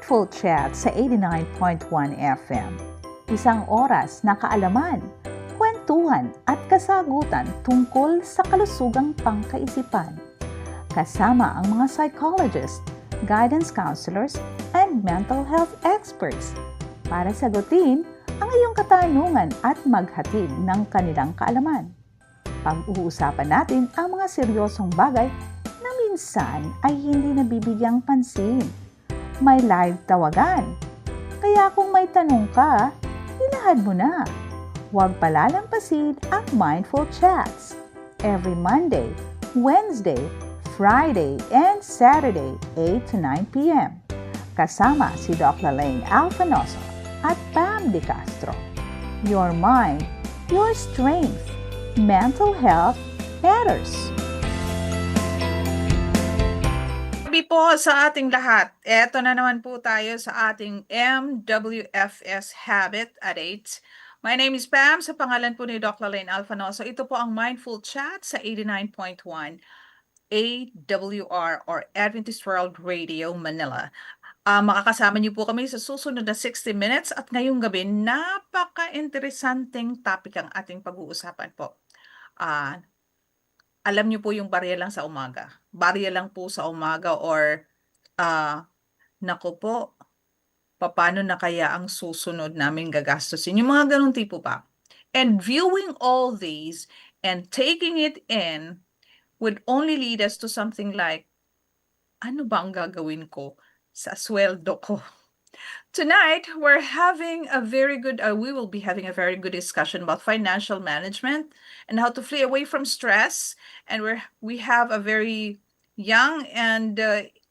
Mindful Chat sa 89.1 FM. Isang oras na kaalaman, kwentuhan at kasagutan tungkol sa kalusugang pangkaisipan. Kasama ang mga psychologists, guidance counselors, and mental health experts para sagutin ang iyong katanungan at maghatid ng kanilang kaalaman. Pag-uusapan natin ang mga seryosong bagay na minsan ay hindi nabibigyang pansin. May live tawagan. Kaya kung may tanong ka, ilahad mo na. Huwag palalampasin ang Mindful Chats. Every Monday, Wednesday, Friday, and Saturday, 8 to 9 p.m. Kasama si Dr. Lane Alfanoso at Pam De Castro. Your mind, your strength. Mental health matters. Sabi po sa ating lahat, eto na naman po tayo sa ating MWFS Habit at 8. My name is Pam, sa pangalan po ni Dr. Lane Alfanoso. Ito po ang Mindful Chat sa 89.1 AWR or Adventist World Radio Manila. Makakasama niyo po kami sa susunod na 60 minutes at ngayong gabi, napaka-interesanting topic ang ating pag-uusapan po. Alam niyo po yung barya lang sa umaga. Barya lang po sa umaga or nako po, paano na kaya ang susunod namin gagastusin? Yung mga ganun tipo pa. And viewing all these and taking it in would only lead us to something like, ano ba ang gagawin ko sa sweldo ko? Tonight, we will be having a very good discussion about financial management and how to flee away from stress. And we have a very young and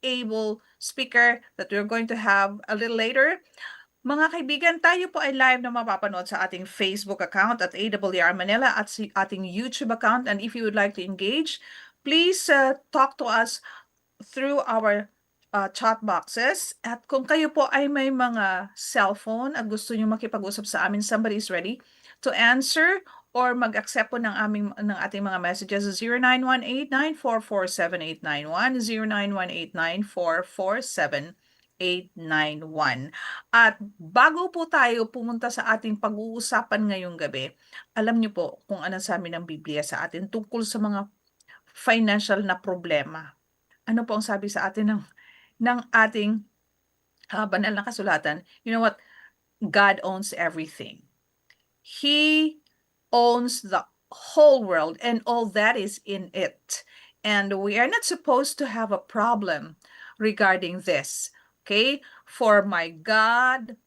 able speaker that we're going to have a little later. Mga kaibigan, tayo po ay live na mapapanood sa ating Facebook account at AWR Manila at sa ating YouTube account. And if you would like to engage, please talk to us through our chat boxes. At kung kayo po ay may mga cellphone at gusto nyo makipag-usap sa amin, somebody is ready to answer or mag-accept po ng ating mga messages 0918-944-7891, 0918-944-7891. At bago po tayo pumunta sa ating pag-uusapan ngayong gabi, alam niyo po kung ano sa amin ng Biblia sa atin tungkol sa mga financial na problema. Ano po ang sabi sa atin ng ating banal na kasulatan? You know what? God owns everything. He owns the whole world and all that is in it. And we are not supposed to have a problem regarding this. Okay? For my God,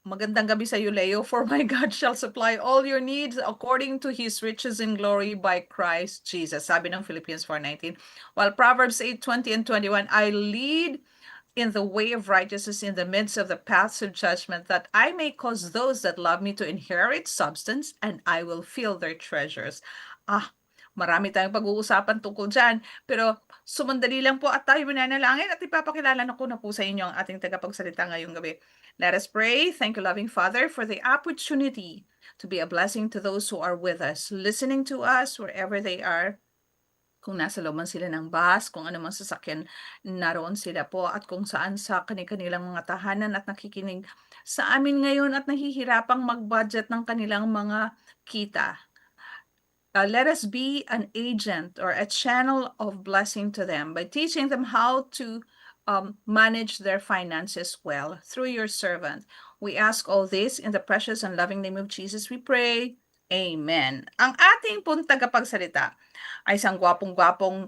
magandang gabi sa iyo, Leo. For my God shall supply all your needs according to His riches in glory by Christ Jesus. Sabi ng Philippians 4:19. While Proverbs 8:20 and 21, I lead in the way of righteousness in the midst of the paths of judgment, that I may cause those that love me to inherit substance, and I will fill their treasures. Marami tayong pag-uusapan tungkol dyan, pero sumandali lang po at tayo mananalangin at ipapakilala na ko na po sa inyo ang ating tagapagsalita ngayong gabi. Let us pray. Thank you, loving Father, for the opportunity to be a blessing to those who are with us, listening to us wherever they are. Kung nasa loob man sila ng bus, kung ano man sasakyan, naroon sila po, at kung saan sa kanilang mga tahanan at nakikinig sa amin ngayon at nahihirapang mag-budget ng kanilang mga kita. Let us be an agent or a channel of blessing to them by teaching them how to manage their finances well through your servant. We ask all this in the precious and loving name of Jesus we pray. Amen. Ang ating pong tagapagsalita ay isang gwapong-gwapong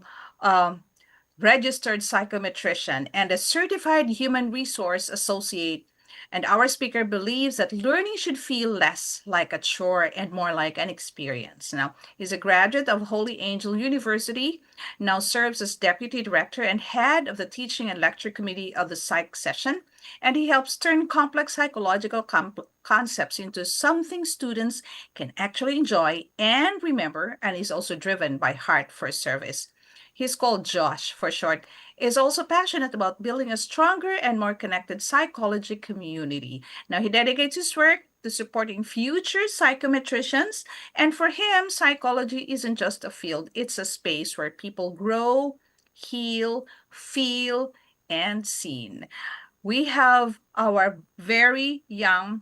registered psychometrician and a certified human resource associate. And our speaker believes that learning should feel less like a chore and more like an experience. Now, he's a graduate of Holy Angel University, now serves as deputy director and head of the teaching and lecture committee of the psych session, and he helps turn complex psychological concepts into something students can actually enjoy and remember, and is also driven by heart for service. He's called Josh for short, is also passionate about building a stronger and more connected psychology community. Now, he dedicates his work to supporting future psychometricians, and for him, psychology isn't just a field, it's a space where people grow, heal, feel, and seen. we have our very young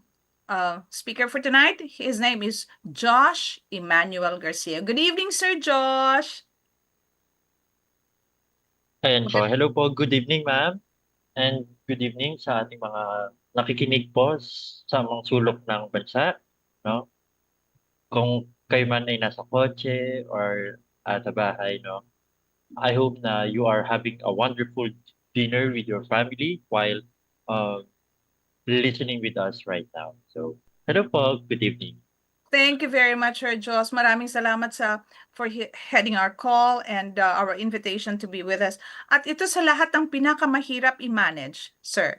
speaker for tonight. His name is Josh Emmanuel Garcia. Good evening, Sir Josh. Ayan po. Hello po. Good evening, ma'am. And good evening sa ating mga nakikinig po sa mga sulok ng bansa, no? Kung kayo man ay nasa kotse or sa bahay, no? I hope na you are having a wonderful dinner with your family while uh, listening with us right now. So, hello po. Good evening. Thank you very much, Sir Josh. Maraming salamat for heading our call and our invitation to be with us. At ito sa lahat ng pinakamahirap i-manage, sir.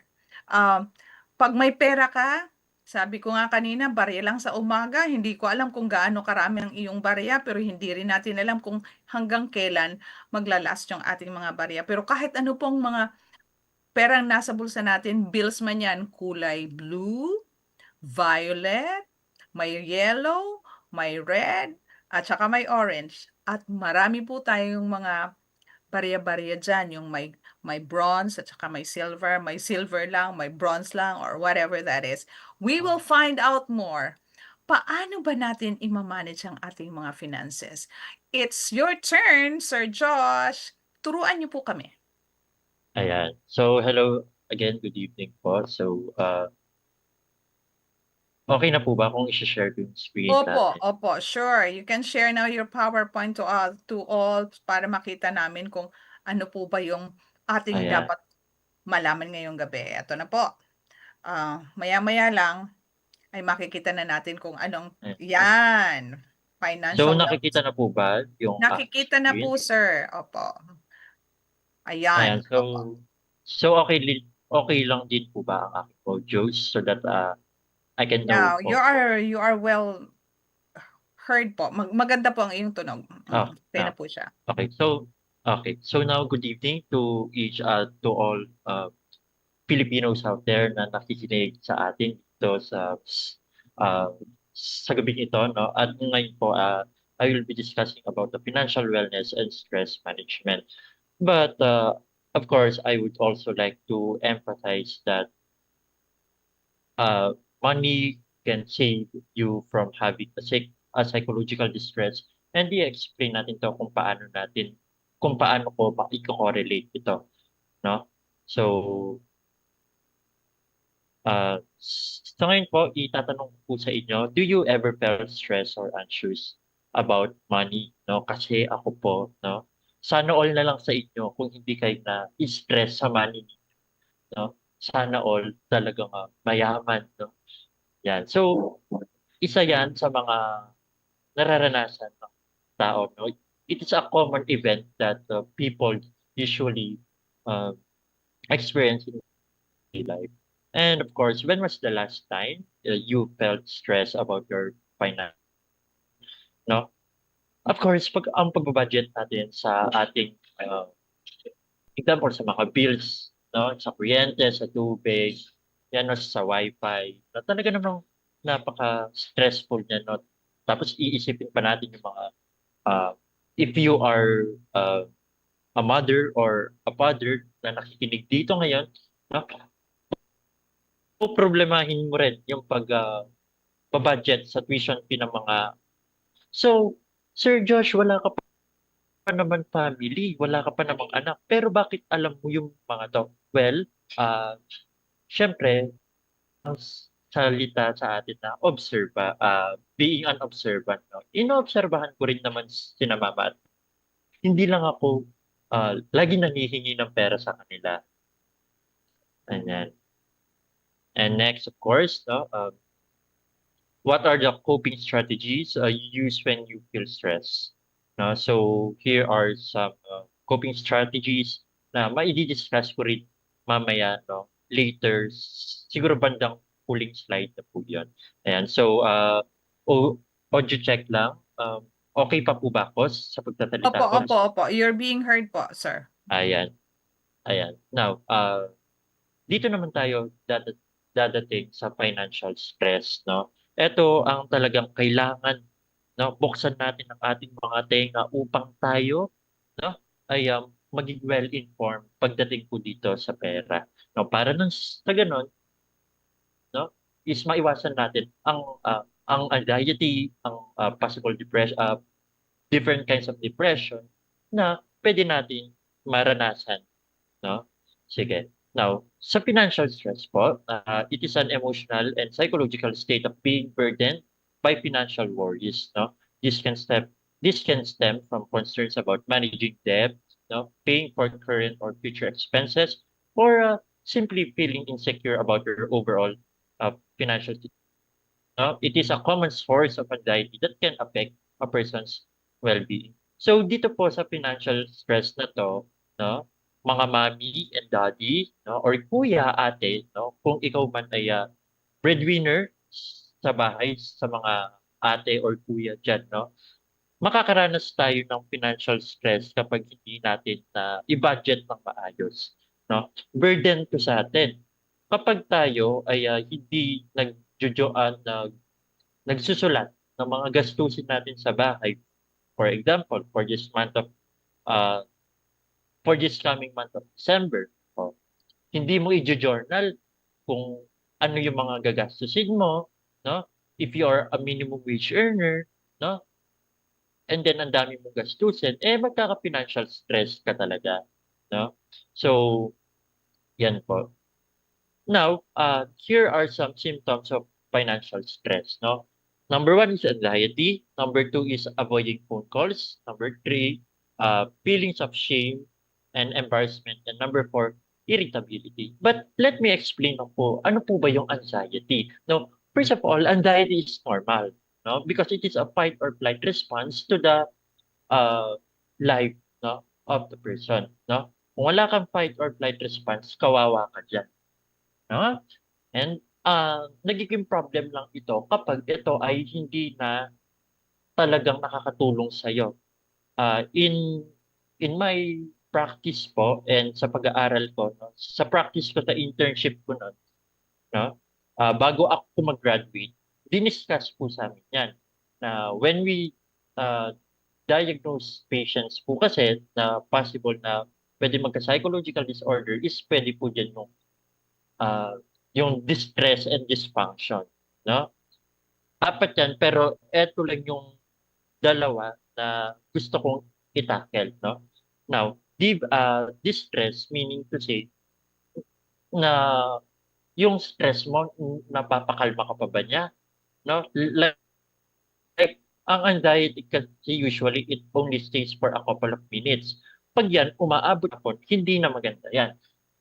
Pag may pera ka, sabi ko nga kanina, barya lang sa umaga. Hindi ko alam kung gaano karami ang iyong barya, pero hindi rin natin alam kung hanggang kailan maglalast yung ating mga barya. Pero kahit ano pong mga perang nasa bulsa natin, bills man yan, kulay blue, violet, may yellow, may red, at saka may orange. At marami po tayong mga barya-barya dyan, yung may bronze at saka may silver lang, may bronze lang, or whatever that is. We will find out more. Paano ba natin i-manage ang ating mga finances? It's your turn, Sir Josh. Turuan niyo po kami. Ayan. So, hello again. Good evening po. So, okay na po ba kung i-share ko yung screen natin? Opo, sure. You can share now your PowerPoint to all para makita namin kung ano po ba yung ating Ayan. dapat malaman ngayong gabi. Ito na po. Maya-maya lang ay makikita na natin kung anong yan. So, Financial nakikita na po ba yung Nakikita na screen? po, sir. Opo. Ayan. Ayan. Opo. So okay lang din po ba ang aking audios so that I can know Now, you are well heard po. Maganda po ang iyong tunog. Okay na po siya. Okay. So now good evening to to all Filipinos out there na nakikinig sa atin dito sa gabing ito, no? At ngayon po I will be discussing about the financial wellness and stress management. But of course, I would also like to emphasize that money can save you from having a psychological distress, and i-explain natin to kung paano ko i-correlate ito, no? So, sa ngayon po, itatanong ko po sa inyo, do you ever felt stressed or anxious about money, no? Kasi ako po, no? Sana all na lang sa inyo kung hindi kayo na stress sa money ninyo, no? Sana all talagang mayaman, no? Yan. So, isa yan sa mga nararanasan ng tao, no? It is a common event that people usually experience in daily life. And of course, when was the last time you felt stress about your finance, no? Of course, ang pagbabudget natin sa ating example sa mga bills, no? Sa kuryente, sa tubig, yan, no? Sa wifi, na talaga namang napaka-stressful niya, no? Tapos iisipin pa natin yung mga if you are a mother or a father na nakikinig dito ngayon, no? Problemahin mo rin yung pag-budget sa tuition fee ng mga. So, Sir Josh, wala ka pa naman family, wala ka pa namang anak, pero bakit alam mo yung mga to? Well, syempre, ang salita sa atin na being an observant, no? Inoobserbahan ko rin naman sina mama at hindi lang ako lagi nanghihingi ng pera sa kanila. Ayan. And next, of course, no, what are the coping strategies you use when you feel stressed? No? So here are some coping strategies na maidi-discuss ko rin mamaya, no, later, siguro bandang huling slide na po yun. Ayan, so audio check lang. Okay pa po ba ako sa pagtatalita ko? Opo. You're being heard po, sir. Ayan. Now, dito naman tayo dadating sa financial stress, no? Ito ang talagang kailangan, no, buksan natin ang ating mga tenga upang tayo, no, ay maging well-informed pagdating po dito sa pera. No, para nang sa gano'n, no, is maiwasan natin ang anxiety, ang possible depression, different kinds of depression na pwede nating maranasan, no? Sige. Now, sa financial stress po, it is an emotional and psychological state of being burdened by financial worries, no? This can stem this can stem from concerns about managing debt, no, paying for current or future expenses, or simply feeling insecure about your overall financial situation. No? It is a common source of anxiety that can affect a person's well-being. So dito po sa financial stress na to, no, mga mommy and daddy, no, or kuya, ate, no, kung ikaw man ay breadwinner sa bahay, sa mga ate or kuya dyan, no, makakaranas tayo ng financial stress kapag hindi natin na i-budget ng maayos, no? Burden to sa atin. Kapag tayo ay hindi nagsusulat ng mga gastusin natin sa bahay, for example, uh, for this coming month of December, o, hindi mo i-journal kung ano yung mga gagastusin mo, no? If you are a minimum wage earner, no? And then ang dami mong gastusin, magkaka-financial stress ka talaga, no? So, yan po. Now, here are some symptoms of financial stress, no? Number 1 is anxiety. Number 2 is avoiding phone calls. Number 3, feelings of shame and embarrassment. And number 4, irritability. But let me explain po, ano po ba yung anxiety? No, first of all, anxiety is normal, no? Because it is a fight or flight response to the life, no, of the person, no? Kung wala kang fight or flight response, kawawa ka dyan, no? And nagiging problem lang ito kapag ito ay hindi na talagang nakakatulong sa'yo. In my practice po and sa pag-aaral ko, no, sa practice ko sa internship ko nun, no, bago ako mag-graduate, diniscuss po sa amin yan na when we diagnose patients po kasi na possible na pwede magka-psychological disorder is pwede po dyan yung distress and dysfunction, no? 4 yan, pero eto lang yung dalawa na gusto kong i-tackle, no? Now, distress meaning to say na yung stress mo, napapakalma ka pa ba niya, no? Like, ang anxiety kasi usually it only stays for a couple of minutes. Pag yan, umaabot po, hindi na maganda yan.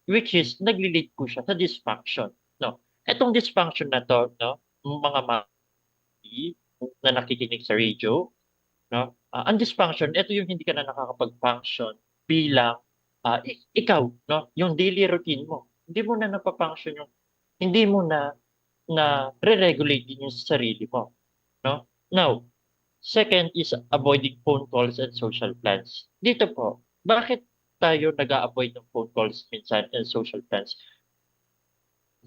Which is, nagli-lead po siya sa dysfunction, no? Etong dysfunction na to, no, mga mami na nakikinig sa radio, no, ang dysfunction, ito yung hindi ka na nakakapag-function bilang ikaw, no, yung daily routine mo. Hindi mo na napa-function hindi mo na re-regulate din yung sarili mo, no? Now, second is avoiding phone calls and social plans. Dito po, bakit tayo nag-a-avoid ng phone calls minsan and social plans?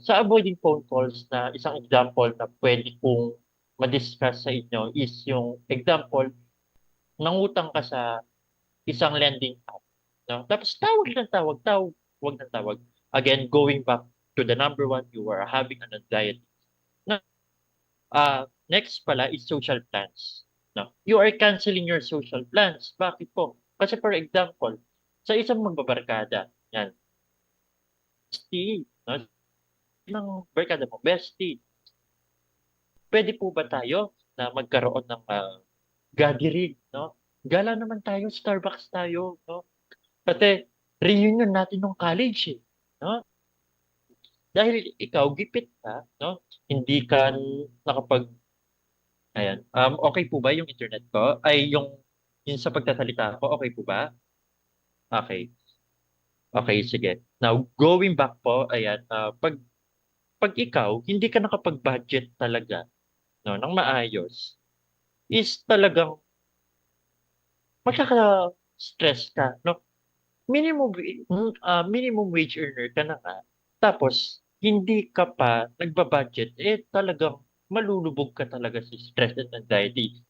Sa avoiding phone calls na isang example na pwede kong ma-discuss sa inyo is yung example, nangutang ka sa isang lending app, no? Tapos tawag wag ng tawag. Again, going back to the number 1, you are having an anxiety. Next pala is social plans, no? You are canceling your social plans. Bakit po? Kasi for example, sa isang magbabarkada, yan, bestie, no? Ng barkada mo, bestie, pwede po ba tayo na magkaroon ng gathering, no? Gala naman tayo, Starbucks tayo, no? Kasi reunion natin nung college, no? Dahil ikaw gipit ka, no? Hindi ka ayan. Okay po ba yung internet ko? Ay yung sa pagsasalita ko, okay po ba? Okay. Okay, sige. Now, going back po, ayan, pag ikaw hindi ka nakapag-budget talaga, no, ng maayos, is talagang magkaka-stress ka, no? Minimum wage earner ka na nga, tapos hindi ka pa nagba-budget, talagang malulubog ka talaga sa stress and anxiety.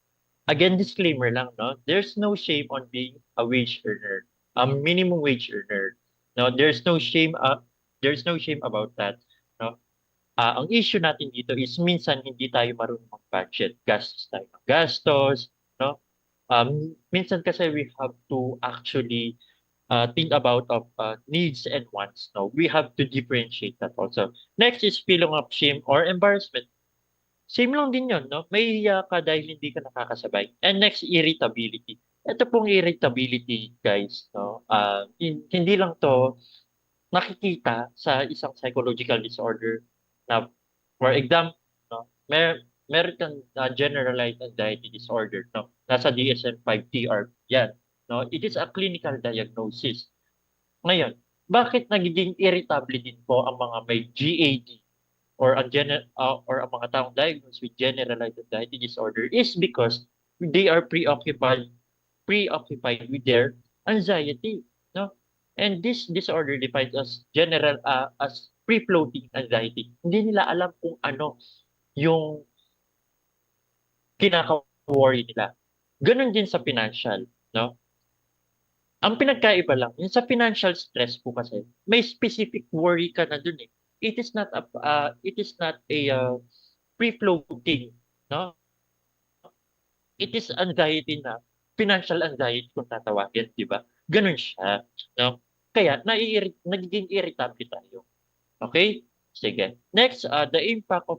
Again, disclaimer lang, no? There's no shame on being a wage earner. minimum wage earner. No, there's no shame about that. No, ang issue natin dito is minsan hindi tayo marunong mag-budget, gastos tayo ng gastos, no? Minsan kasi we have to actually think about of needs and wants. No, we have to differentiate that also. Next is feeling of shame or embarrassment. Same lang din yun, no? Mahihiya ka dahil hindi ka nakakasabay. And next, irritability. Ito pong irritability, guys, no? Hindi lang to nakikita sa isang psychological disorder na, for example, no? Meron kang generalized anxiety disorder, no? Nasa DSM-5-TR, yan. No? It is a clinical diagnosis. Ngayon, bakit nagiging irritable din po ang mga may GAD or ang mga taong diagnosed with generalized anxiety disorder is because they are preoccupied with their anxiety, no? And this disorder defined as free-floating anxiety. Hindi nila alam kung ano yung kinaka-worry nila. Ganon din sa financial, no? Ang pinagkaiba lang, yung sa financial stress po kasi, may specific worry ka na dun eh. It is not a free-floating, no? It is anxiety na, financial anxiety kung tatawagin, di ba? Ganun siya, no? Kaya, nagiging irritable tayo. Okay? Sige. Next, the impact of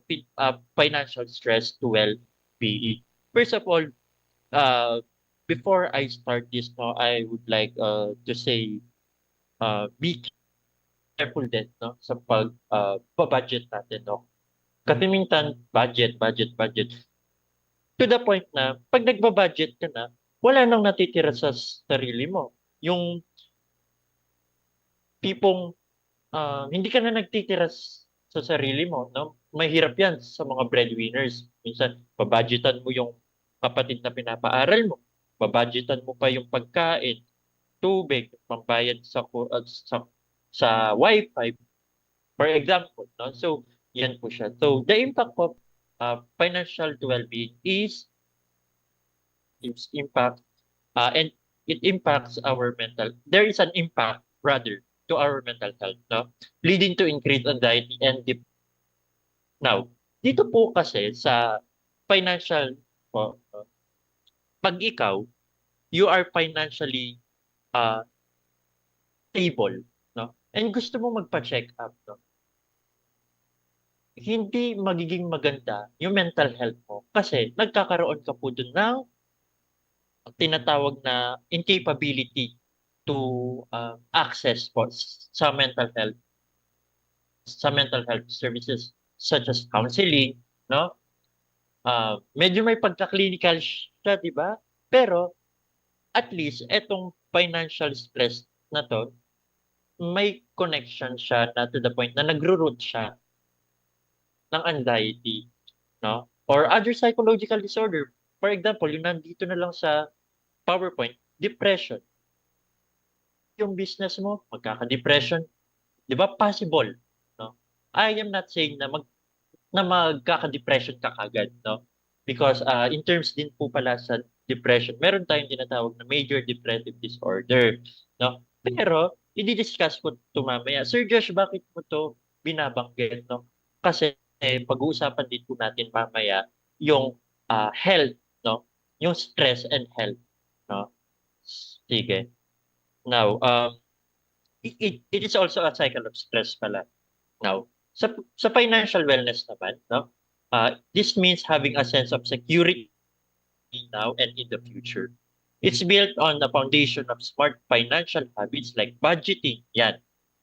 financial stress to well-being. First of all, before I start this, no, I would like to say, be careful din, no, sa budget natin, no. Kasi minsan, budget. To the point na, pag nagba-budget ka na, wala nang natitira sa sarili mo. Yung tipong hindi ka na nagtitira sa sarili mo, no? Mahirap yan sa mga breadwinners. Minsan, babudgetan mo yung kapatid na pinapaaral mo. Babudgetan mo pa yung pagkain, tubig, pambayad sa wifi, for example, no? So, yan po siya. So, the impact of financial well-being is its impact, and it impacts our there is an impact rather to our mental health, no? Leading to increased anxiety and now, dito po kasi sa financial, pag ikaw, you are financially stable, no? And gusto mo magpa-check up, no? Hindi magiging maganda yung mental health mo kasi nagkakaroon ka po dun ng tinatawag na incapability to access po sa mental health services such as counseling, no? Medyo may pagka-clinical siya, di ba? Pero at least etong financial stress na to, may connection siya na to the point na nagro-root siya ng anxiety, no? Or other psychological disorder. For example, yung nandito na lang sa PowerPoint, depression. Yung business mo, magkaka-depression, di ba? Possible, no? I am not saying na magkaka-depression ka kagad, no? Because in terms din po pala sa depression, meron tayong tinatawag na major depressive disorder, no? Pero, i-discuss ko ito mamaya. Sir Josh, bakit mo to binabanggit, no? Kasi pag-uusapan din po natin mamaya yung health, no? Yung stress and health, no? Sige. Now, it is also a cycle of stress pala. Now, sa financial wellness naman, no? This means having a sense of security now and in the future. It's built on the foundation of smart financial habits like budgeting, yan,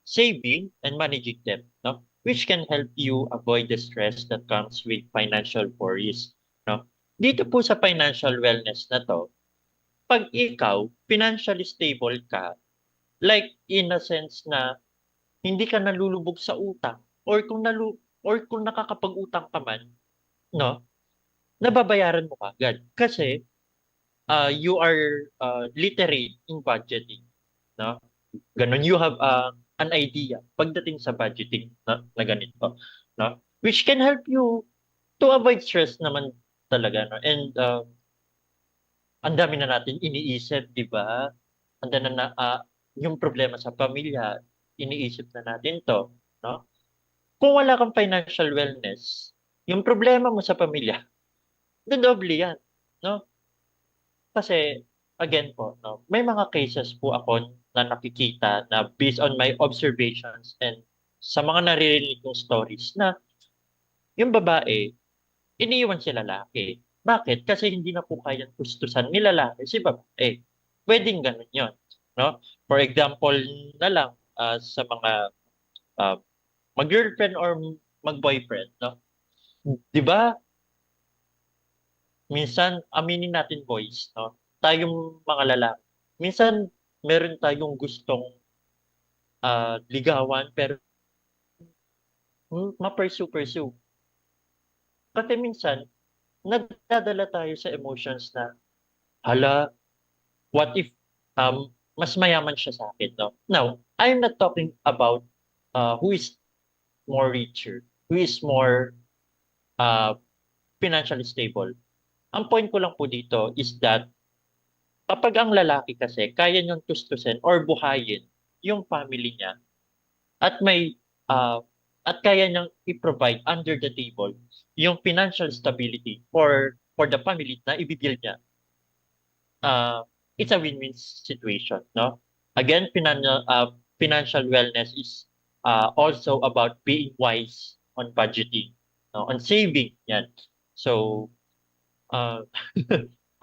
saving, and managing them, no? Which can help you avoid the stress that comes with financial worries, no? Dito po sa financial wellness na to, pag ikaw financially stable ka, like in a sense na hindi ka nalulubog sa utang or kung nakakapag-utang ka man, no? Nababayaran mo kaagad kasi you are literate in budgeting, no? Ganun, you have an idea pagdating sa budgeting na ganito, no? Which can help you to avoid stress naman talaga, no? And ang dami na natin iniisip, di ba? yung problema sa pamilya, iniisip na natin 'to, 'no? Kung wala kang financial wellness, yung problema mo sa pamilya, dodoble 'yan, 'no? Kasi again po 'no, may mga cases po ako na nakikita na based on my observations and sa mga naririnig kong stories na yung babae, iniiwan si lalaki. Bakit? Kasi hindi na po kayang tustusan ni lalaki si babae. Puwedeng gano'n 'yon, 'no? For example na lang, sa mga, ah, mag-girlfriend or mag-boyfriend 'no, 'di ba minsan aminin natin boys 'no, tayong mga lalaki, minsan meron tayong gustong, ligawan pero ma-pursue. Kasi minsan nagdadala tayo sa emotions na, "Hala, what if, mas mayaman siya sa'kin 'no?" Now, I'm not talking about, who is more richer, who is more, uh, financially stable. Ang point ko lang po dito is that kapag ang lalaki kasi kaya niyang tustusin or buhayin yung family niya at may, ah, at kaya niyang i-provide under the table yung financial stability for the family na ibi-build niya, uh, it's a win-win situation 'no. Again, financial wellness is, also about being wise on budgeting 'no, on saving 'yan. So, ah,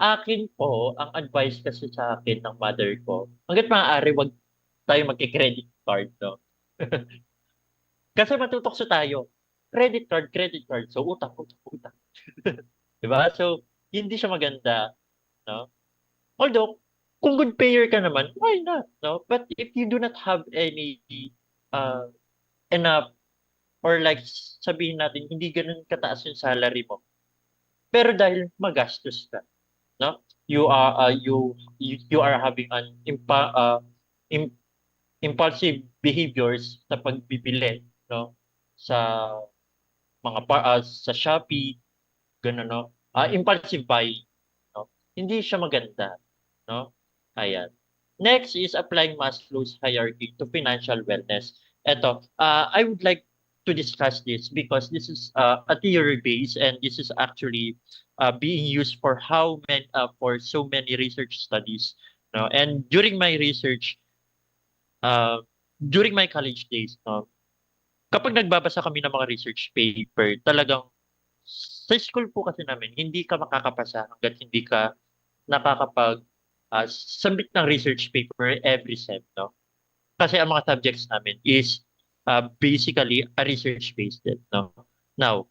akin po ang advice kasi sa akin ng mother ko, hangga't maaari 'wag tayong magke-credit card 'no. Kasi matutokso tayo. Credit card, so utang, utang, utang, 'di ba? So, hindi siya maganda 'no. Although, kung good payer ka naman, why not 'no? But if you do not have any, uh, enough or like sabihin natin hindi gano'n kataas yung salary mo, pero dahil magastos ka 'no, you are having an im impulsive behaviors sa pagbibili 'no, sa sa Shopee gano'n 'no, impulsive buying 'no, hindi siya maganda 'no, ayan. Next is applying Maslow's hierarchy to financial wellness. Eto, I would like to discuss this because this is, a theory base and this is actually, being used for so many research studies 'no, and uh, during my college days 'no, kapag nagbabasa kami ng mga research paper talagang sa school po kasi namin hindi ka makakapasa hangga't hindi ka nakakapag, submit ng research paper every sem 'no. Kasi ang mga subjects namin is, basically a research based din 'no. Now,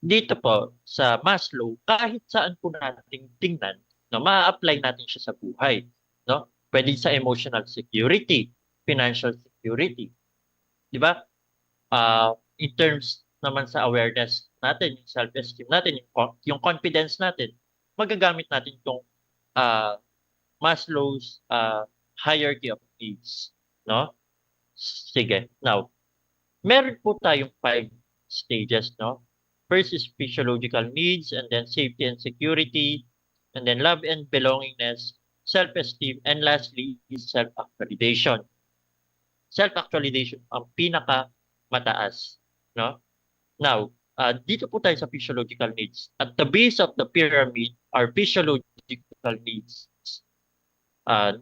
dito po sa Maslow kahit saan po natin tingnan 'no, maa-apply natin siya sa buhay 'no. Puwede sa emotional security, financial security, 'di ba? In terms naman sa awareness natin, yung self-esteem natin, yung confidence natin, magagamit natin 'tong, ah, Maslow's, hierarchy of needs 'no. Sige, now meron po tayong 5 stages 'no. First is physiological needs and then safety and security, and then love and belongingness, self-esteem, and lastly is self-actualization. Self-actualization ang pinakamataas 'no. Now, dito po tayo sa physiological needs. At the base of the pyramid are physiological needs,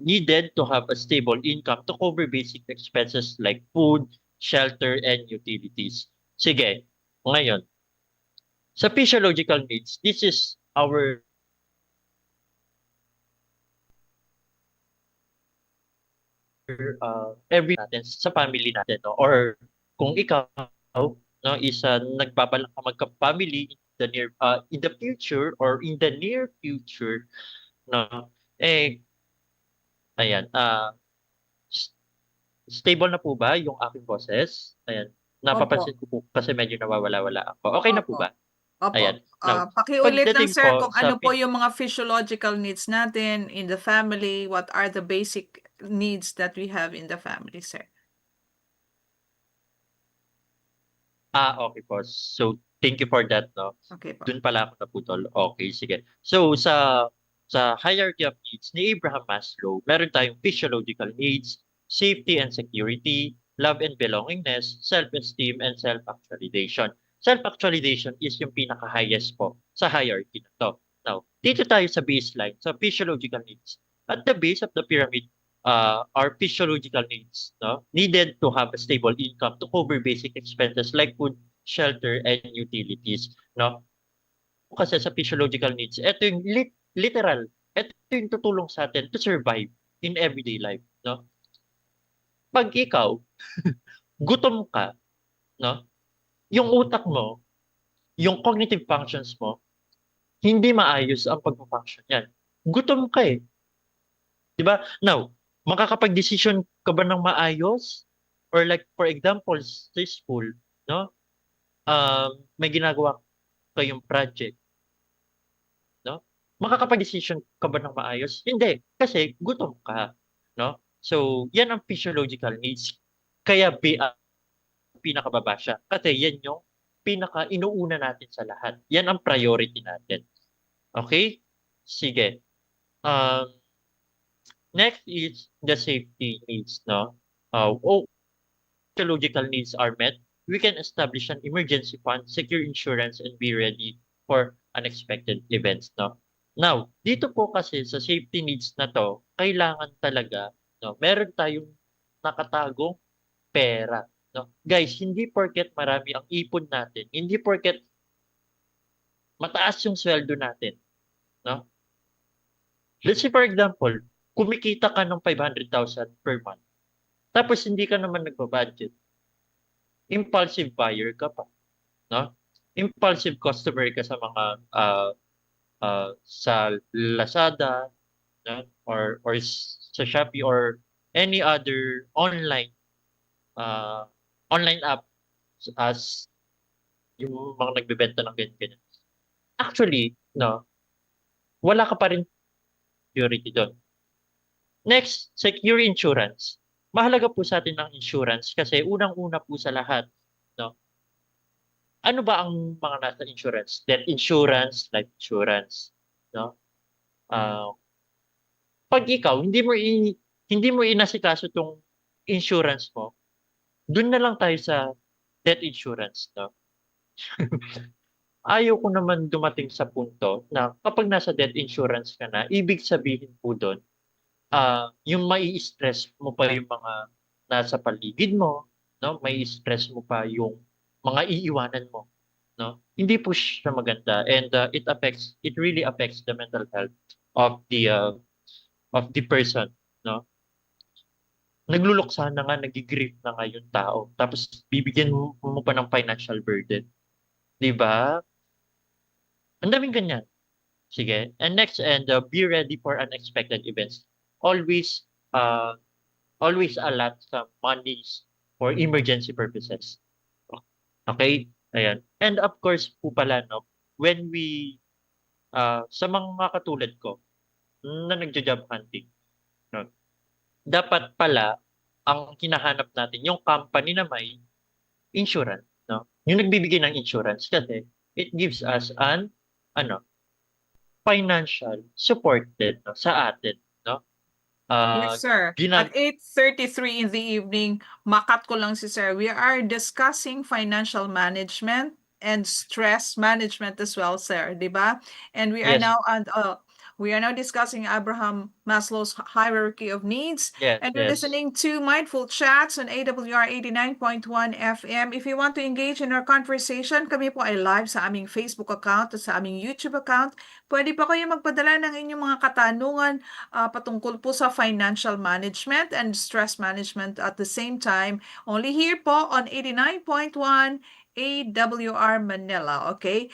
needed to have a stable income to cover basic expenses like food, shelter, and utilities. Sige, ngayon, sa physiological needs, this is our every natin sa family natin 'no, or kung ikaw 'no is, nagbabalak ka magka-family in the future or in the near future 'no, eh, ayan, s stable na po ba yung aking boses? Ayan, Opo, napapansin ko po kasi medyo nawawala-wala ako. Okey na po opo, ba? opo. Ayan, now Pakiulit lang pagdating sir po kung sa ano po yung mga physiological needs natin in the family, what are the basic needs that we have in the family, sir? okey po. So, thank you for that 'no. Okay po. Dun pala ako naputol, okey sige. So sa sa hierarchy of needs ni Abraham Maslow, meron tayong physiological needs, safety and security, love and belongingness, self-esteem, and self-actualization. Self-actualization is yung pinaka-highest po sa hierarchy na to. Now, dito tayo sa baseline, sa physiological needs. At the base of the pyramid are physiological needs, no? Needed to have a stable income to cover basic expenses like food, shelter, and utilities, no? Kasi sa physiological needs, ito yung literal, ito yung tutulong sa atin to survive in everyday life, no? Pag ikaw, gutom ka, no? Yung utak mo, yung cognitive functions mo, hindi maayos ang pag-function yan. Gutom ka eh. Di ba? Now, makakapag-decision ka ba ng maayos? Or like, for example, sa school, no? May ginagawa kayong project, no? Makakapag-decision ka ba ng maayos? Hindi, kasi gutom ka, no? So, yan ang physiological needs. Kaya pinakababa siya. Kasi yan yung pinaka-inuuna natin sa lahat. Yan ang priority natin. Okay? Sige. Next is the safety needs, no? Physiological needs are met, we can establish an emergency fund, secure insurance, and be ready for unexpected events, no? Now, dito po kasi sa safety needs na to, kailangan talaga, no, meron tayong nakatagong pera, no? Guys, hindi porket marami ang ipon natin, hindi porket mataas yung sweldo natin, no? Let's say for example, kumikita ka ng 500,000 per month, tapos hindi ka naman nagba-budget, impulsive buyer ka pa, no? Impulsive customer ka sa mga sa Lazada, no? Or sa Shopee or any other online app as yung mga nagbebenta ng ganyan. Actually, no, wala ka pa rin security doon. Next, secure insurance. Mahalaga po sa atin ang insurance kasi unang-una po sa lahat, no? Ano ba ang mga nasa insurance? Death insurance, life insurance, no? Pag ikaw hindi mo inasikaso tong insurance mo, dun na lang tayo sa death insurance, no? Ayaw ko naman dumating sa punto na kapag nasa death insurance ka na, ibig sabihin po doon, yung mai-stress mo pa yung mga nasa paligid mo, no? Mai-stress mo pa yung mga iiwanan mo, no? Hindi po siya maganda and it really affects the mental health of the person, no? Nagluluksa na nga, nagigrief na nga yung tao. Tapos bibigyan mo pa ng financial burden. 'Di ba? Ang daming ganyan. Sige. And next, be ready for unexpected events. Always allot some monies for emergency purposes. Okay? Ayan. And of course po pala, no, when we, sa mga katulad ko, na nagja-job hunting, no, dapat pala, ang hinahanap natin, yung company na may insurance, no? Yung nagbibigay ng insurance kasi it gives us an, financial supported, no, sa atin, no? Yes, sir. At 8:33 in the evening, makat ko lang si sir. We are discussing financial management and stress management as well, sir, 'di ba? And we are Yes. now discussing Abraham Maslow's hierarchy of needs. Yes, And you're yes. listening to Mindful Chats on AWR 89.1 FM. If you want to engage in our conversation, kami po ay live sa aming Facebook account at sa aming YouTube account. Pwede pa kayo magpadala ng inyong mga katanungan patungkol po sa financial management and stress management at the same time. Only here po on 89.1 AWR Manila, okay?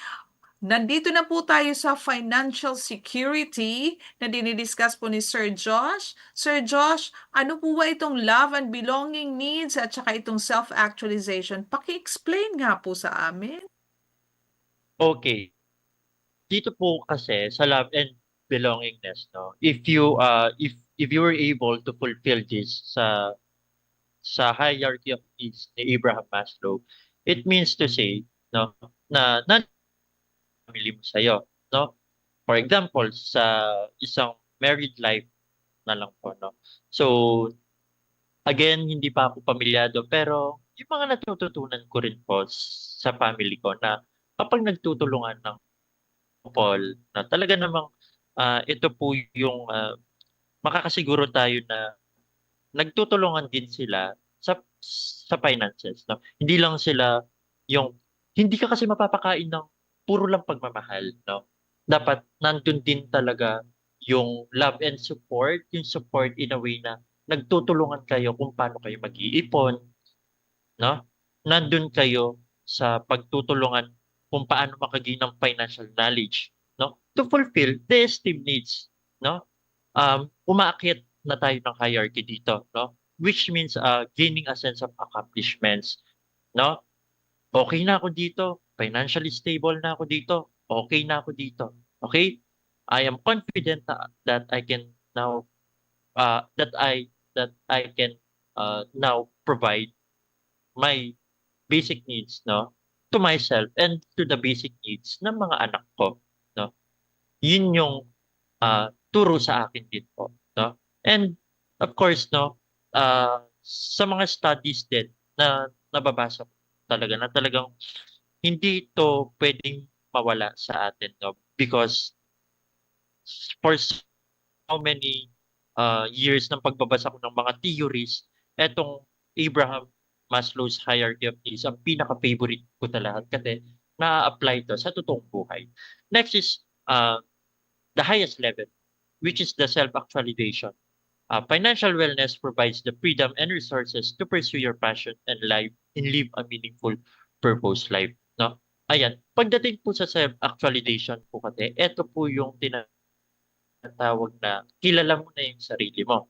Nandito na po tayo sa financial security na dinidiscuss po ni Sir Josh. Sir Josh, ano po ba itong love and belonging needs at saka itong self-actualization? Paki-explain nga po sa amin. Okay. Dito po kasi sa love and belongingness, no, if you were able to fulfill this sa hierarchy of needs ni Abraham Maslow, it means to say, no, na family mo sa'yo, no? For example, sa isang married life na lang po, no? So, again, hindi pa ako pamilyado pero yung mga natututunan ko rin po sa family ko na kapag nagtutulungan ng couple na talaga namang ito po yung makakasiguro tayo na nagtutulungan din sila sa finances, no? Hindi lang sila yung hindi ka kasi mapapakain ng puro lang pagmamahal, no? Dapat nandun din talaga yung love and support, yung support in a way na nagtutulungan kayo kung paano kayo mag-iipon, no? Nandun kayo sa pagtutulungan kung paano makagain ng financial knowledge, no? To fulfill the esteem needs, no? Umaakyat na tayo ng hierarchy dito, no? Which means gaining a sense of accomplishments, no? Okay na ako dito, financially stable na ako dito, okay na ako dito. Okay? I am confident that I can now that I can now provide my basic needs, no, to myself and to the basic needs ng mga anak ko, no. Yun yung turo sa akin din po, no? And of course, no, sa mga studies din na nababasa ko talaga na talagang hindi ito puwedeng mawala sa atin, no? Because for so many years ng pagbabasa ko ng mga theories, etong Abraham Maslow's hierarchy of needs ang pinaka-favorite ko sa lahat kasi naa-apply to sa totoong buhay. Next is the highest level, which is the self-actualization. Financial wellness provides the freedom and resources to pursue your passion and live a meaningful purpose life, no? Ayan, pagdating po sa self-actualization po kasi, eto po yung tinatawag na kilala mo na yung sarili mo,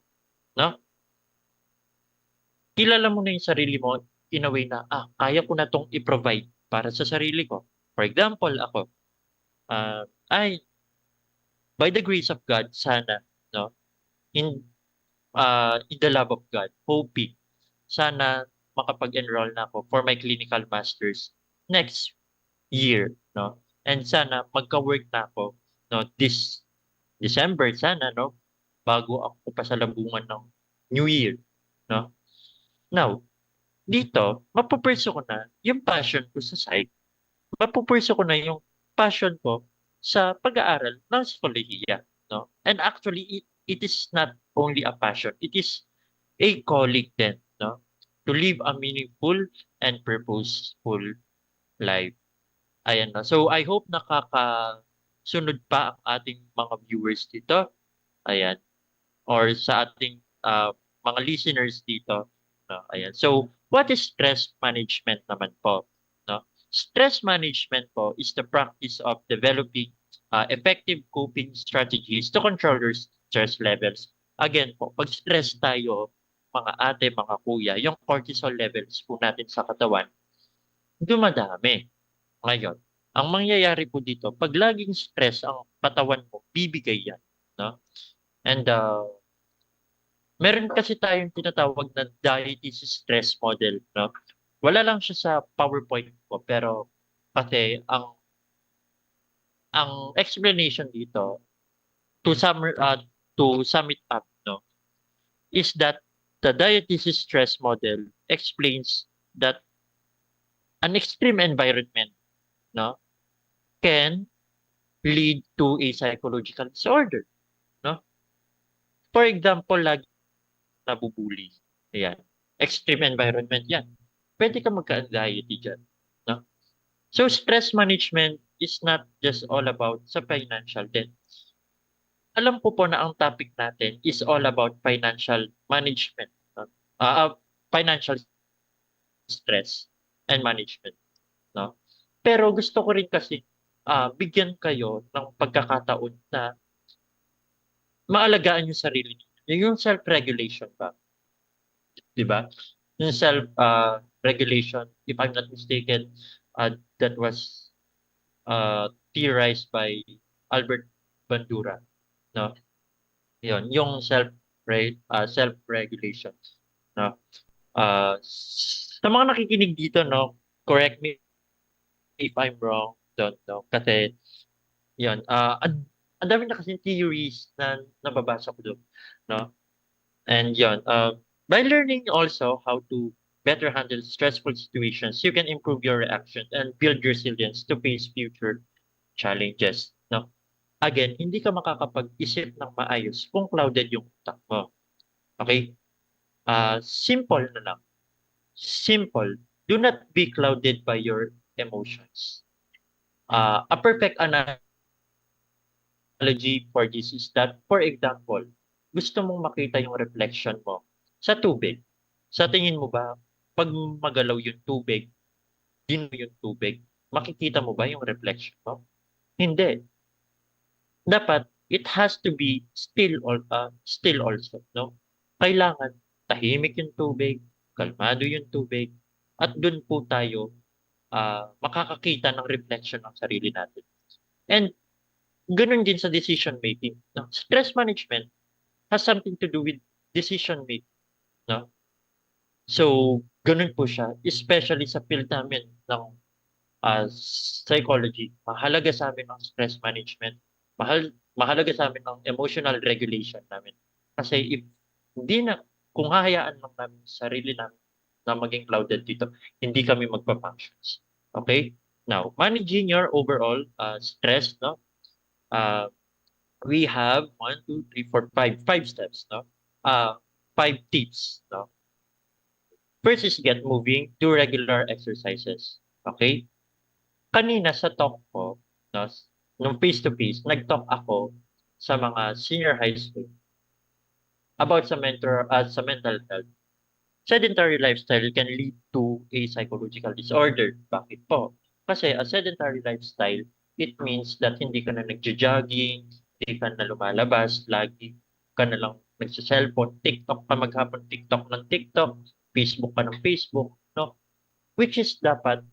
no? Kilala mo na yung sarili mo in a way na, kaya ko na 'tong i-provide para sa sarili ko. For example, ako, ay by the grace of God sana, no, in in the love of God, hoping sana makapag-enroll na ako for my clinical masters next year, no? And sana magka-work na ako, no, this December sana, no, bago ako pasalubungan ng New Year, no? Now, dito mapu-pursue ko na yung passion ko sa psych, mapu-pursue ko na yung passion ko sa pag-aaral ng psikolohiya, no? And actually it is not only a passion, it is a calling din, no? To live a meaningful and purposeful life. Ayan, no? So I hope nakakasunod pa ang ating mga viewers dito. Ayan. Or sa ating mga listeners dito. No? Ayan. So what is stress management naman po? No? Stress management po is the practice of developing effective coping strategies to control your stress levels. Again po, pag stress tayo, mga ate, mga kuya, yung cortisol levels po natin sa katawan, dumadami. Ngayon, ang mangyayari po dito, pag laging stress ang katawan mo, bibigay yan. No? And meron kasi tayong tinatawag na diabetes stress model. No? Wala lang siya sa PowerPoint ko, pero kasi ang explanation dito, to sum it up, no, is that the diabetes stress model explains that an extreme environment, no, can lead to a psychological disorder, no? For example, lagi nabubully, ayan, extreme environment yan. Pwede ka magka-anxiety diyan, no? So stress management is not just all about sa financial din. Alam ko po na ang topic natin is all about financial management, no? Financial stress and management, no? Pero gusto ko rin kasi bigyan kayo ng pagkakataon na maalagaan yung sarili niyo. Yung self-regulation ba, 'di ba? Yung regulation, if I'm not mistaken, that was theorized by Albert Bandura, no? Yun, yung self-regulation, no? Sa mga nakikinig dito, no, correct me if I'm wrong, don't know. Kasi yun, ang dami na kasing theories na nababasa ko doon, no? And yun, by learning also how to better handle stressful situations, you can improve your reaction and build resilience to face future challenges, no? Again, hindi ka makakapag-isip ng maayos kung clouded yung utak mo. Okay? Simple na lang. Simple. Do not be clouded by your emotions. A perfect analogy for this is that, for example, gusto mong makita yung reflection mo sa tubig. Sa tingin mo ba, pag magalaw yung tubig, din mo yung tubig, makikita mo ba yung reflection mo? Hindi. Dapat, it has to be still also, no? Kailangan tahimik yung tubig, kalmado yung tubig, at dun po tayo makakakita ng reflection ng sarili natin. And ganun din sa decision making. No? Stress management has something to do with decision making. No? So, ganun po siya, especially sa field namin ng psychology. Mahalaga sa amin ang stress management. Mahalaga sa amin ang emotional regulation namin. Kasi if hindi na, kung hahayaan lang namin sarili namin na maging clouded dito, hindi kami magpa-functions. Okay? Now, managing your overall stress, no? We have 1, 2, 3, 4, 5 steps, no? 5 tips, no? First is get moving, do regular exercises. Okay? Kanina sa talk ko, no, nung face-to-face, nag-talk ako sa mga senior high school about sa mental health. Sedentary lifestyle can lead to a psychological disorder. Bakit po? Kasi a sedentary lifestyle, it means that hindi ka na nagja-jogging, hindi ka na lumalabas, lagi ka na lang nagsa-cellphone, TikTok ka maghapon, TikTok ng TikTok, Facebook ka ng Facebook, no? Which is dapat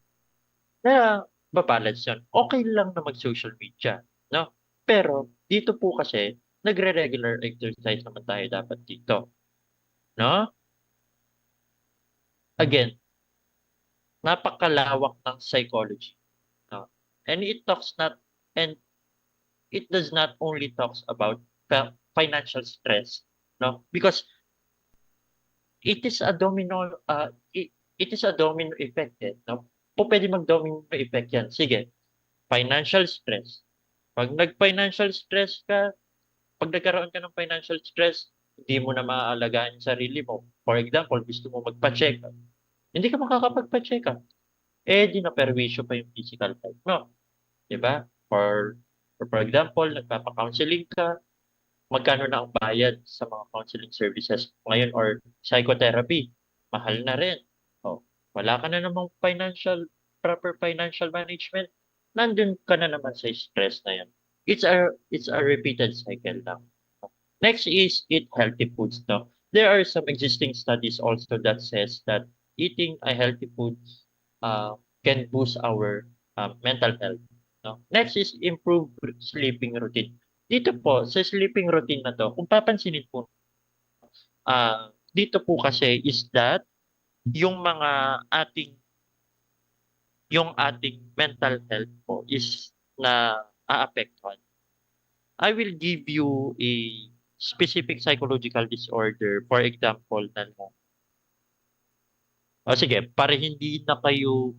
na babalance yun. Okay lang na mag-social media, no? Pero dito po kasi, nagre-regular exercise naman tayo dapat dito, no? Again, napakalawak ng psychology, no? And it does not only talks about financial stress, no? Because it is a domino effect, no? Pwede mag-domino effect yan. Sige, financial stress. Pag nag-financial stress ka, pag nagkaroon ka ng financial stress, hindi mo na maaalagaan yung sarili mo. For example, gusto mo magpa-check up. Hindi ka makakapagpa-check up. Di na perwisyo pa yung physical health mo. Diba? For example, nagpapa-counseling ka, magkano na ang bayad sa mga counseling services ngayon or psychotherapy? Mahal na rin. Wala ka na namang proper financial management, nandun ka na naman sa stress na yan. It's a repeated cycle lang. Next is eat healthy foods. No? There are some existing studies also that says that eating a healthy food can boost our mental health. No? Next is improve sleeping routine. Dito po, sa sleeping routine na to, kung papansinin po, dito po kasi is that yung ating mental health po is na aapektuhan. I will give you a specific psychological disorder, for example, na sige, para hindi na kayo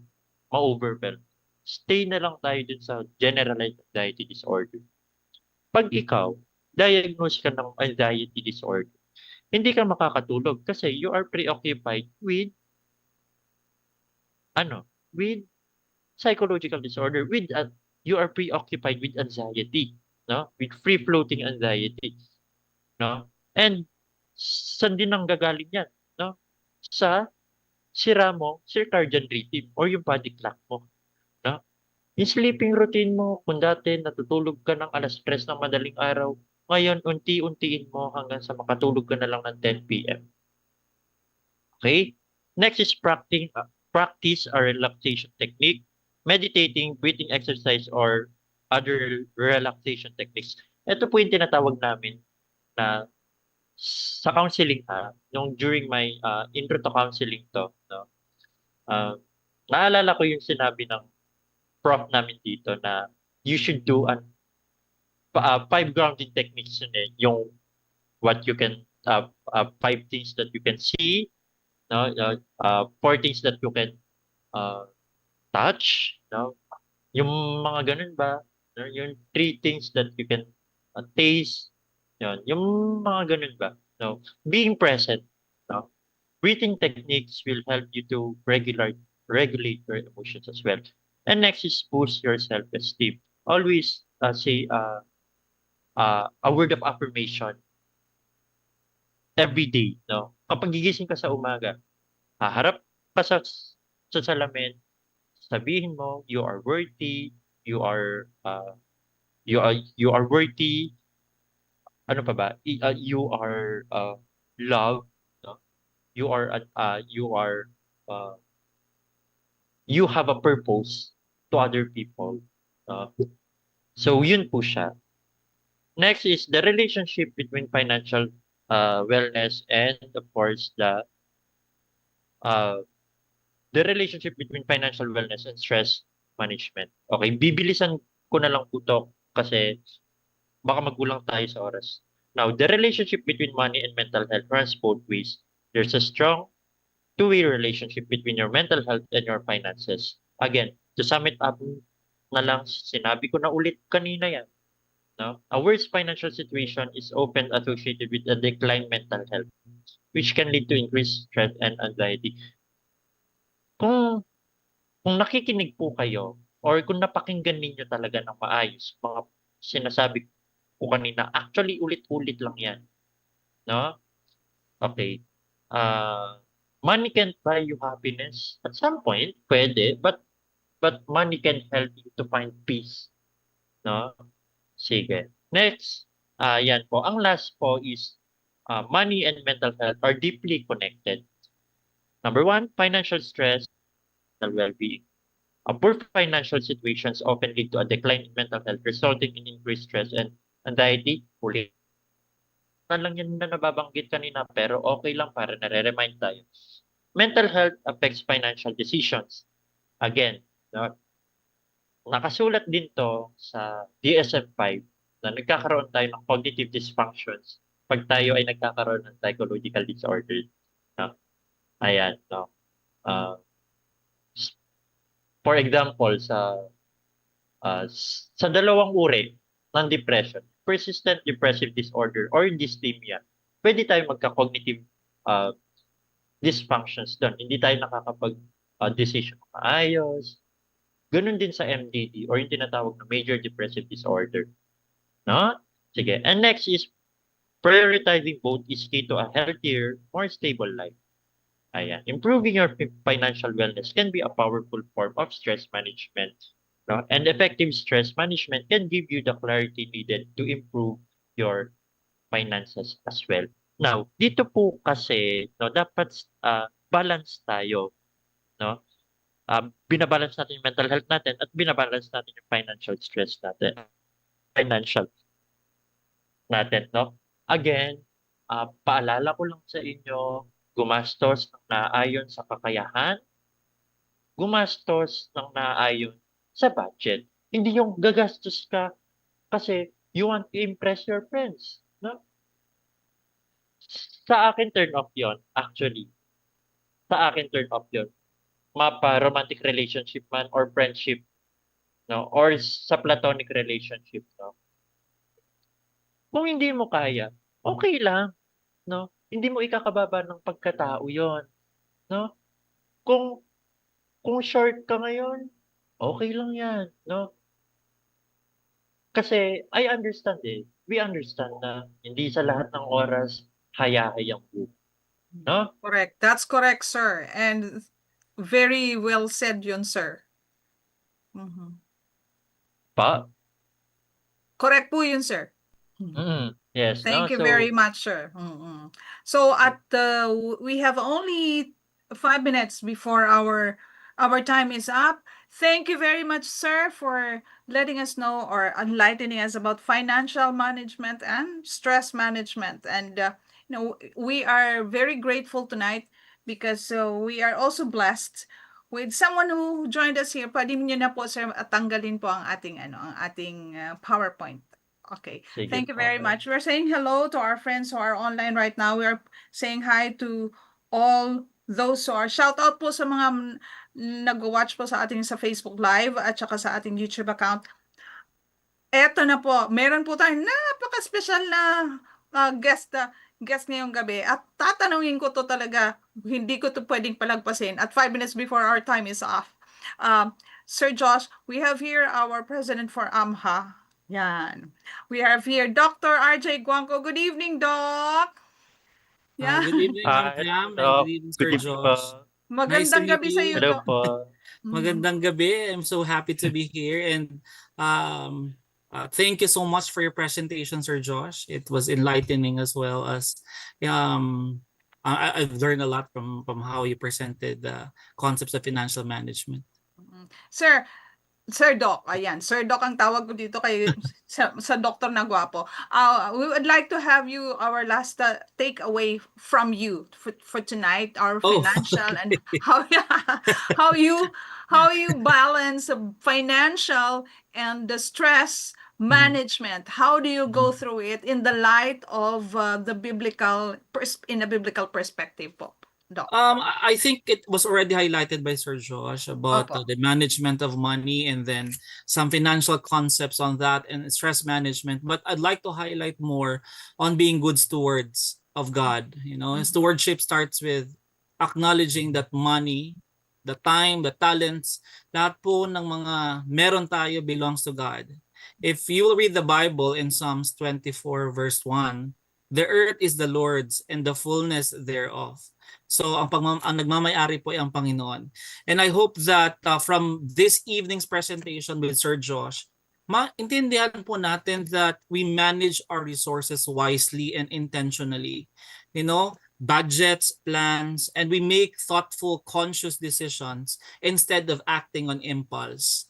ma-overwhelm, stay na lang tayo dun sa generalized anxiety disorder. Pag ikaw, diagnose ka ng anxiety disorder, hindi ka makakatulog kasi you are preoccupied with psychological disorder, you are preoccupied with anxiety, no? With free floating anxiety, no? And saan din ang gagaling yan, no? Sa sira mo circadian rhythm or yung body clock mo, no? Yung sleeping routine mo, kung dati natutulog ka ng 3:00 ng madaling araw, ngayon, unti-untiin mo hanggang sa makatulog ka na lang ng 10 p.m. Okay? Next is practice a relaxation technique, meditating, breathing exercise, or other relaxation techniques. Ito po yung tinatawag namin na sa counseling during my intro to counseling to, no? Naalala ko yung sinabi ng prof namin dito na you should do an five grounding techniques yun eh. Yung what you can, five things that you can see, no? Four things that you can uh, touch, no? Yung mga ganun ba? No? Yung three things that you can taste, yun. Yung mga ganun ba? No? Being present, no? Breathing techniques will help you to regulate your emotions as well. And next is boost your self-esteem. Always say a word of affirmation every day, no? Kapag gigising ka sa umaga, haharap ka sa salamin, sabihin mo, you are worthy, you are worthy, ano pa ba? You are loved, no? You are uh, you have a purpose to other people. So yun po siya. Next is the relationship between financial wellness and of course uh, the relationship between financial wellness and stress management. Okay, bibilisan ko na lang po to kasi baka magkulang tayo sa oras. Now, the relationship between money and mental health runs both ways. There's a strong two-way relationship between your mental health and your finances. Again, to sum it up na lang, sinabi ko na ulit kanina yan. No? A worse financial situation is often associated with a declined mental health, which can lead to increased stress and anxiety. Kung nakikinig po kayo or kung napakinggan ninyo talaga ng maayos, mga sinasabi ko kanina, actually ulit-ulit lang yan. No? Okay. Money can't buy you happiness. At some point, pwede, but money can help you to find peace. No? Sige. Next, yan po. Ang last po is money and mental health are deeply connected. Number one, financial stress and well-being. Poor financial situations often lead to a decline in mental health, resulting in increased stress and anxiety. Ulit na lang yan na nababanggit kanina, pero okay lang para nare-remind tayo. Mental health affects financial decisions. Again, no, nakasulat din to sa DSM-5 na nagkakaroon tayo ng cognitive dysfunctions pag tayo ay nagkakaroon ng psychological disorder. No? Ayan, no. For example, sa dalawang uri ng depression, persistent depressive disorder or dysthymia, pwede tayo magka-cognitive dysfunctions doon. Hindi tayo nakakapag-decision maayos. Ganun din sa MDD or yung tinatawag na major depressive disorder. No? Sige. And next is prioritizing both is key to a healthier, more stable life. Ayan. Improving your financial wellness can be a powerful form of stress management. No? And effective stress management can give you the clarity needed to improve your finances as well. Now, dito po kasi no, dapat balance tayo. No? Binabalance natin yung mental health natin at binabalance natin yung financial stress natin. Financial natin. No? Again, paalala ko lang sa inyo, gumastos ng naayon sa kakayahan, gumastos ng naayon sa budget. Hindi yung gagastos ka kasi you want to impress your friends. No? Sa akin, turn off yon actually. Sa akin, turn off yon mapa-romantic relationship man or friendship, no? Or sa platonic relationship, no? Kung hindi mo kaya, okay lang, no? Hindi mo ikakababa ng pagkatao yon, no? Kung short ka ngayon, okay lang yan, no? Kasi I understand we understand na hindi sa lahat ng oras haya-hayang buhay, no? Correct. That's correct, sir. And very well said yun, sir. Pa? Correct po yun, sir. Yes, Thank no? you very much, sir. So we have only 5 minutes before our time is up. Thank you very much, sir, for letting us know or enlightening us about financial management and stress management. And we are very grateful tonight because we are also blessed with someone who joined us here. Pwede niyo na po, sir, tanggalin po ang ating PowerPoint. Okay. Sige Thank you po. very much. We're saying hello to our friends who are online right now. We are saying hi to all those who are shout out po sa mga nag-watch po sa ating sa Facebook Live at saka sa ating YouTube account. Eto na po, meron po tayong napaka-special na guest ngayong gabi at tatanungin ko to talaga, hindi ko to pwedeng palagpasin at 5 minutes before our time is off. Sir Josh, we have here our president for AMHA. Yan. We have here Dr. RJ Guanco. Good evening, Doc. Yeah. Good evening, Ma'am Hi, Pam, and Doc. good evening, Good Sir evening po. Josh. Nice to Magandang meet gabi sa iyo, you. Hello Doc. po. Magandang gabi. I'm so happy to be here, and thank you so much for your presentation, Sir Josh. It was enlightening, as well as I've learned a lot from how you presented the concepts of financial management. Sir Doc, ayan. Sir Doc ang tawag ko dito kay sa doktor na gwapo. We would like to have you our last takeaway from you for tonight, our Oh. financial and how you balance financial and the stress management. How do you go through it in the light of the in a biblical perspective po, Doc? I think it was already highlighted by Sir Josh about Opo. the management of money, and then some financial concepts on that, and stress management. But I'd like to highlight more on being good stewards of God. Stewardship starts with acknowledging that money, the time, the talents, lahat po ng mga meron tayo belongs to God. If you will read the Bible in Psalms 24 verse 1, the earth is the Lord's and the fullness thereof. So ang nagmamay-ari po ay ang Panginoon. And I hope that from this evening's presentation with Sir Josh, maintindihan po natin that we manage our resources wisely and intentionally. Budgets, plans, and we make thoughtful, conscious decisions instead of acting on impulse.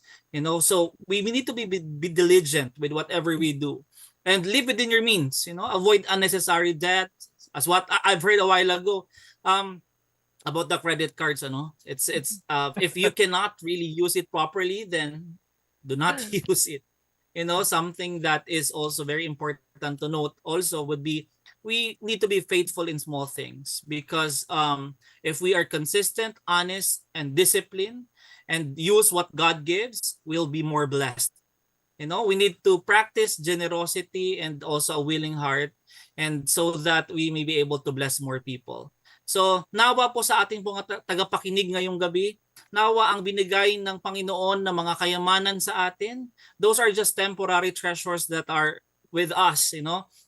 So we need to be diligent with whatever we do and live within your means. Avoid unnecessary debt. As what I've heard a while ago, about the credit cards, it's if you cannot really use it properly, then do not use it. Something that is also very important to note also would be, we need to be faithful in small things, because if we are consistent, honest, and disciplined, and use what God gives, we'll be more blessed. We need to practice generosity and also a willing heart, and so that we may be able to bless more people. So, nawa po sa ating mga tagapakinig ngayong gabi, nawa ang binigay ng Panginoon na mga kayamanan sa atin, those are just temporary treasures that are with us,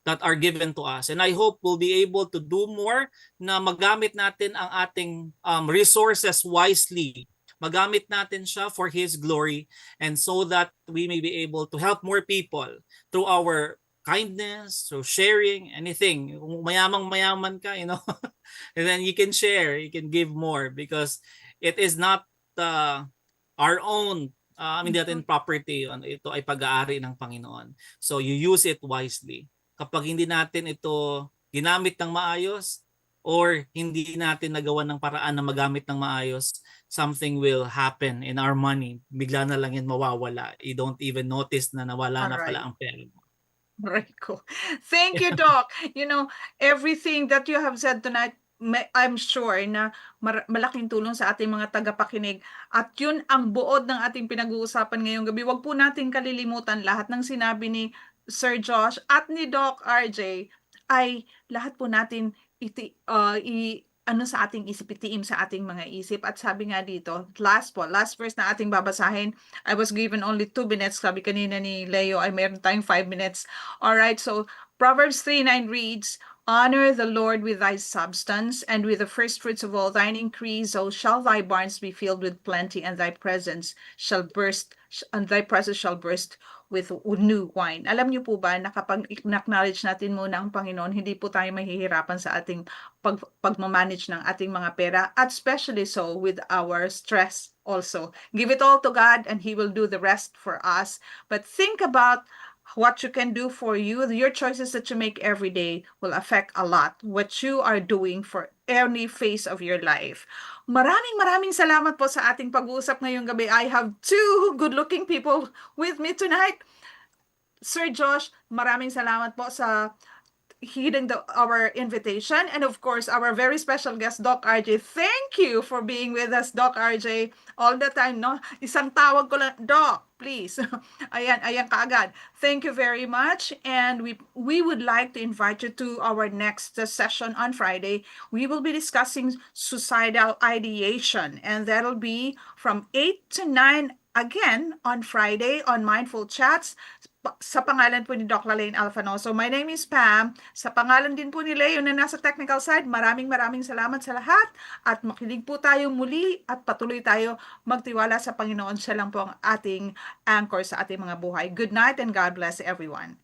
that are given to us. And I hope we'll be able to do more, na magamit natin ang ating resources wisely. Magamit natin siya for His glory, and so that we may be able to help more people through our kindness, through sharing, anything. Kung mayaman ka, and then you can share, you can give more, because it is not our own natin property. Ito ay pag-aari ng Panginoon. So you use it wisely. Kapag hindi natin ito ginamit ng maayos, or hindi natin nagawa ng paraan na magamit ng maayos, something will happen in our money. Bigla na lang yan mawawala. You don't even notice na nawala na pala ang pera mo. Right, cool. Thank you, Doc. Everything that you have said tonight, I'm sure na malaking tulong sa ating mga tagapakinig. At yun ang buod ng ating pinag-uusapan ngayong gabi. Huwag po natin kalilimutan, lahat ng sinabi ni Sir Josh at ni Doc RJ ay lahat po natin sa ating isip, itiim sa ating mga isip. At sabi nga dito, last verse na ating babasahin. I was given only 2 minutes. Sabi kanina ni Leo ay meron tayong 5 minutes. Alright, so Proverbs 3:9 reads, honor the Lord with thy substance, and with the first fruits of all thine increase, so shall thy barns be filled with plenty, and thy presence shall burst with new wine. Alam niyo po ba na kapag acknowledge natin muna ang Panginoon, hindi po tayo mahihirapan sa ating pagmamanage ng ating mga pera, at especially so with our stress also. Give it all to God and He will do the rest for us. But think about what you can do for you. Your choices that you make every day will affect a lot what you are doing for any phase of your life. Maraming salamat po sa ating pag-uusap ngayong gabi. I have 2 good-looking people with me tonight. Sir Josh, maraming salamat po sa heeding our invitation. And of course, our very special guest, Doc RJ. Thank you for being with us, Doc RJ, all the time. No? Isang tawag ko lang, Doc, please. ayan kaagad. Thank you very much. And we would like to invite you to our next session on Friday. We will be discussing suicidal ideation. And that'll be from 8 to 9 again on Friday on Mindful Chats sa pangalan po ni Doc Lalaine Alfanoso. My name is Pam. Sa pangalan din po ni Leo na nasa technical side, maraming salamat sa lahat at makinig po tayo muli at patuloy tayo magtiwala sa Panginoon. Siya lang po ang ating anchor sa ating mga buhay. Good night and God bless everyone.